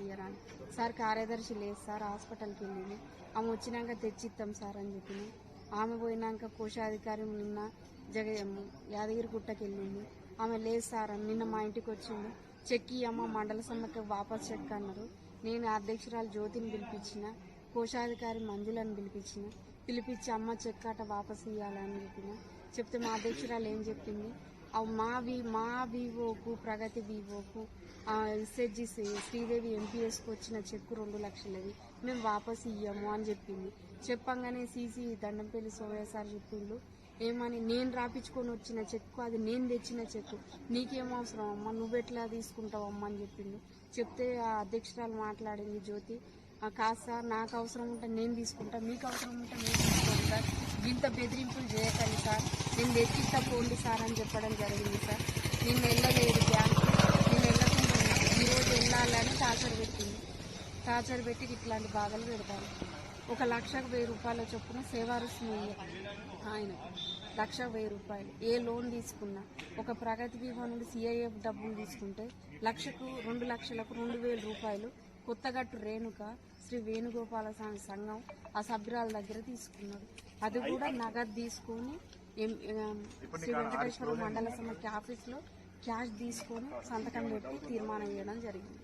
ఇయ్యరా అని. సార్ కార్యదర్శి లేదు సార్, హాస్పిటల్కి వెళ్ళింది, ఆమె వచ్చినాక తెచ్చిస్తాం సార్ అని చెప్పిన. ఆమె పోయినాక కోశాధికారి నిన్న యాదగిరిగుట్టకి వెళ్ళింది, ఆమె లేదు సార్ అని నిన్న మా ఇంటికి వచ్చింది. చెక్ ఇయ్యమ్మ మండల సమ్మకి వాపస్ చెక్ అన్నారు. నేను అధ్యక్షురాలు జ్యోతిని పిలిపించిన, కోశాధికారి మంజులను పిలిపించి అమ్మ చెక్ అట వాపస్ ఇవ్వాలని చెప్తే మా అధ్యక్షురాలు ఏం చెప్పింది, మా వివోకు ప్రగతి వివోకు ఎస్హెచ్జి శ్రీదేవి ఎంపీఎస్కి వచ్చిన చెక్కు 2 లక్షలది మేము వాపస్ ఇయ్యము అని చెప్పింది. చెప్పంగానే సీసీ దండంపల్లి సోమయ్య సార్ చెప్పిండు, ఏమని నేను రాపించుకొని వచ్చిన చెక్కు, అది నేను తెచ్చిన చెక్కు, నీకేం అవసరం అమ్మ, నువ్వెట్లా తీసుకుంటావమ్మా అని చెప్పిండు. చెప్తే ఆ అధ్యక్షురాలు మాట్లాడింది జ్యోతి, కాదు సార్ నాకు అవసరం ఉంటే నేను తీసుకుంటా, మీకు అవసరం ఉంటే నేను తీసుకోండి సార్, ఇంత బెదిరింపులు చేయకండి సార్, నేను తెచ్చిస్తా పోండి సార్ అని చెప్పడం జరిగింది సార్. నేను వెళ్ళలేదు బ్యాంకు, నేను వెళ్ళకుండా ఈరోజు వెళ్ళాలని టార్చర్ పెట్టి ఇట్లాంటి బాధలు పెడతాను. 1,10,000 రూపాయల చొప్పున సేవారుసులు ఆయన 1,10,000 రూపాయలు ఏ లోన్ తీసుకున్నా, ఒక ప్రగతి బీమా నుండి సిఐఎఫ్ డబ్బులు తీసుకుంటే 2,00,000కు 2,000 రూపాయలు కొత్తగట్టు రేణుక శ్రీ వేణుగోపాల స్వామి సంఘం ఆ సభ్యురాల దగ్గర తీసుకున్నాడు. అది కూడా నగదు తీసుకొని శ్రీ వెంకటేశ్వర మండల సమైక్య ఆఫీస్లో క్యాష్ తీసుకొని సంతకం పెట్టి తీర్మానం చేయడం జరిగింది.